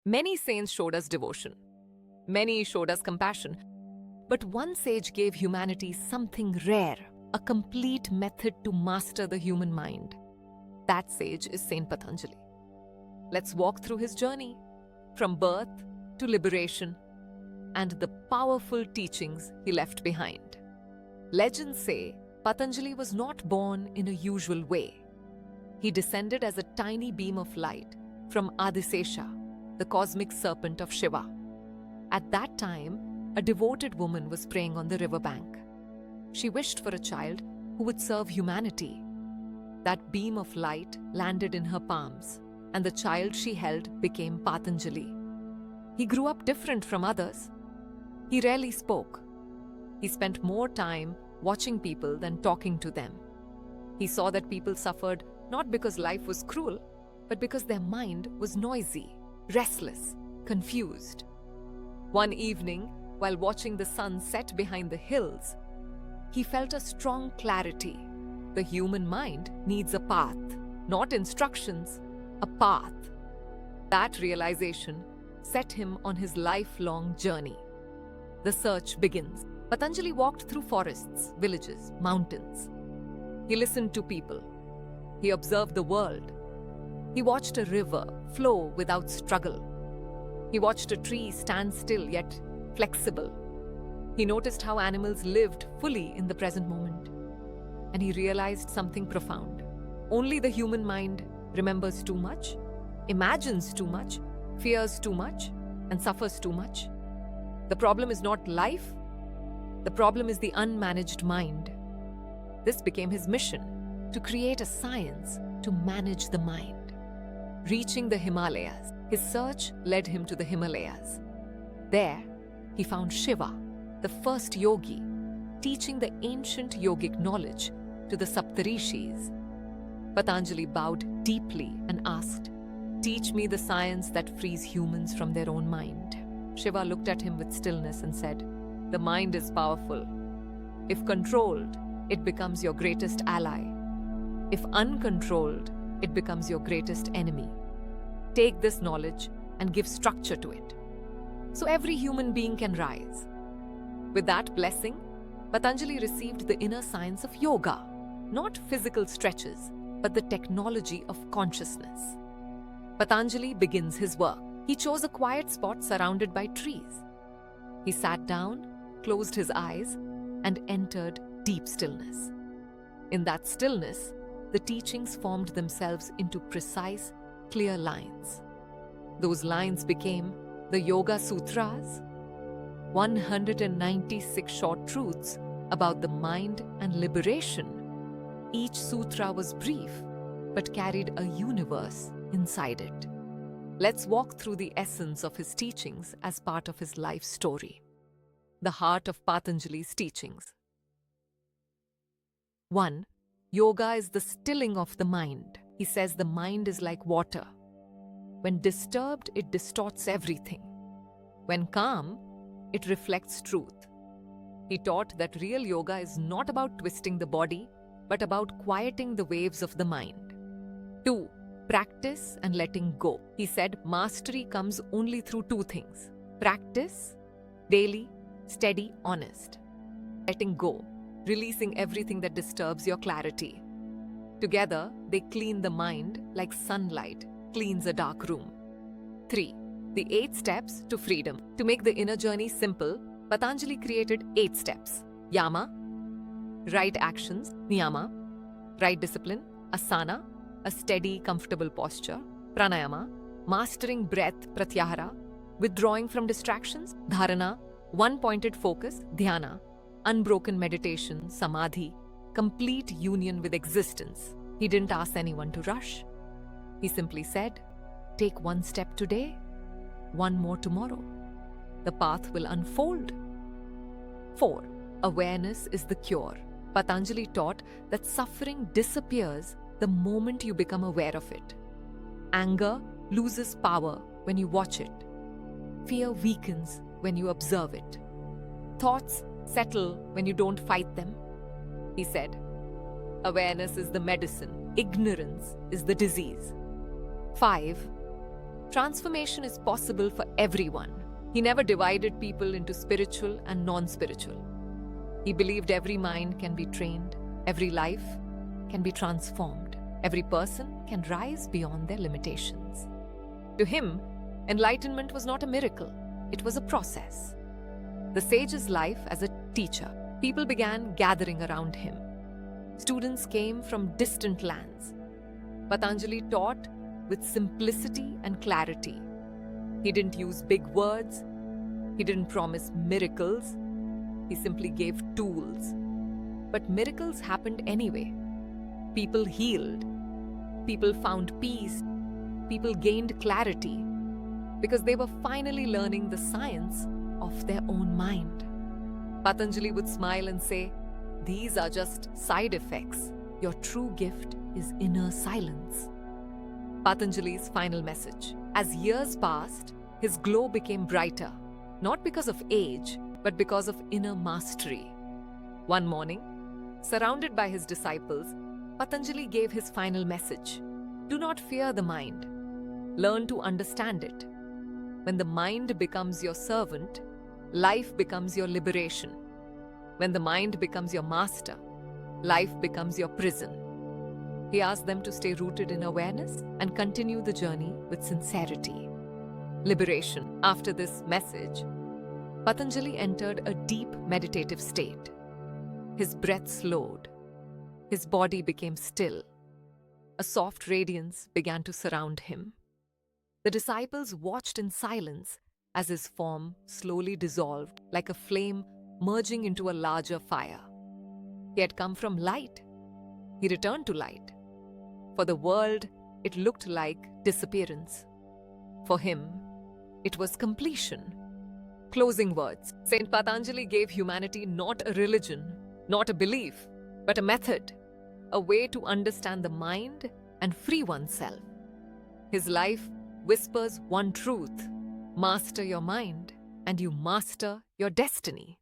Many saints showed us devotion. Many showed us compassion. But one sage gave humanity something rare, a complete method to master the human mind. That sage is Saint Patanjali. Let's walk through his journey, from birth to liberation, and the powerful teachings he left behind. Legends say Patanjali was not born in a usual way. He descended as a tiny beam of light from Adisesha, the cosmic serpent of Shiva. At that time, a devoted woman was praying on the riverbank. She wished for a child who would serve humanity. That beam of light landed in her palms, and the child she held became Patanjali. He grew up different from others. He rarely spoke. He spent more time watching people than talking to them. He saw that people suffered not because life was cruel, but because their mind was noisy, restless, confused. One evening, while watching the sun set behind the hills, he felt a strong clarity. The human mind needs a path, not instructions, a path. That realization set him on his lifelong journey. The search begins. Patanjali walked through forests, villages, mountains. He listened to people. He observed the world. He watched a river flow without struggle. He watched a tree stand still yet flexible. He noticed how animals lived fully in the present moment. And he realized something profound. Only the human mind remembers too much, imagines too much, fears too much, and suffers too much. The problem is not life. The problem is the unmanaged mind. This became his mission, to create a science to manage the mind. Reaching the Himalayas, his search led him to the Himalayas. There, he found Shiva, the first yogi, teaching the ancient yogic knowledge to the Saptarishis. Patanjali bowed deeply and asked, "Teach me the science that frees humans from their own mind." Shiva looked at him with stillness and said, "The mind is powerful. If controlled, it becomes your greatest ally. If uncontrolled, it becomes your greatest enemy. Take this knowledge and give structure to it, so every human being can rise." With that blessing, Patanjali received the inner science of yoga, not physical stretches, but the technology of consciousness. Patanjali begins his work. He chose a quiet spot surrounded by trees. He sat down, closed his eyes, and entered deep stillness. In that stillness, the teachings formed themselves into precise, clear lines. Those lines became the Yoga Sutras, 196 short truths about the mind and liberation. Each sutra was brief, but carried a universe inside it. Let's walk through the essence of his teachings as part of his life story. The heart of Patanjali's teachings. 1. Yoga is the stilling of the mind. He says the mind is like water. When disturbed, it distorts everything. When calm, it reflects truth. He taught that real yoga is not about twisting the body, but about quieting the waves of the mind. 2. Practice and letting go. He said mastery comes only through two things: practice, daily, steady, honest. Letting go, releasing everything that disturbs your clarity. Together, they clean the mind like sunlight cleans a dark room. 3. The 8 steps to freedom. To make the inner journey simple, Patanjali created 8 steps. Yama, right actions, niyama, right discipline, asana, a steady, comfortable posture, pranayama, mastering breath, pratyahara, withdrawing from distractions, dharana, one-pointed focus, dhyana, unbroken meditation, samadhi, complete union with existence. He didn't ask anyone to rush. He simply said, take one step today, one more tomorrow. The path will unfold. 4. Awareness is the cure. Patanjali taught that suffering disappears the moment you become aware of it. Anger loses power when you watch it. Fear weakens when you observe it. Thoughts settle when you don't fight them. He said, awareness is the medicine, ignorance is the disease. 5. Transformation is possible for everyone. He never divided people into spiritual and non-spiritual. He believed every mind can be trained, every life can be transformed, every person can rise beyond their limitations. To him, enlightenment was not a miracle, it was a process. The sage's life as a teacher. People began gathering around him. Students came from distant lands. Patanjali taught with simplicity and clarity. He didn't use big words. He didn't promise miracles. He simply gave tools. But miracles happened anyway. People healed. People found peace. People gained clarity because they were finally learning the science of their own mind. Patanjali would smile and say, "These are just side effects. Your true gift is inner silence." Patanjali's final message. As years passed, his glow became brighter, not because of age, but because of inner mastery. One morning, surrounded by his disciples, Patanjali gave his final message. Do not fear the mind. Learn to understand it. When the mind becomes your servant, life becomes your liberation. When the mind becomes your master, life becomes your prison. He asked them to stay rooted in awareness and continue the journey with sincerity. Liberation. After this message, Patanjali entered a deep meditative state. His breath slowed. His body became still. A soft radiance began to surround him. The disciples watched in silence as his form slowly dissolved like a flame merging into a larger fire. He had come from light. He returned to light. For the world, it looked like disappearance. For him, it was completion. Closing words. Saint Patanjali gave humanity not a religion, not a belief, but a method, a way to understand the mind and free oneself. His life whispers one truth: master your mind, and you master your destiny.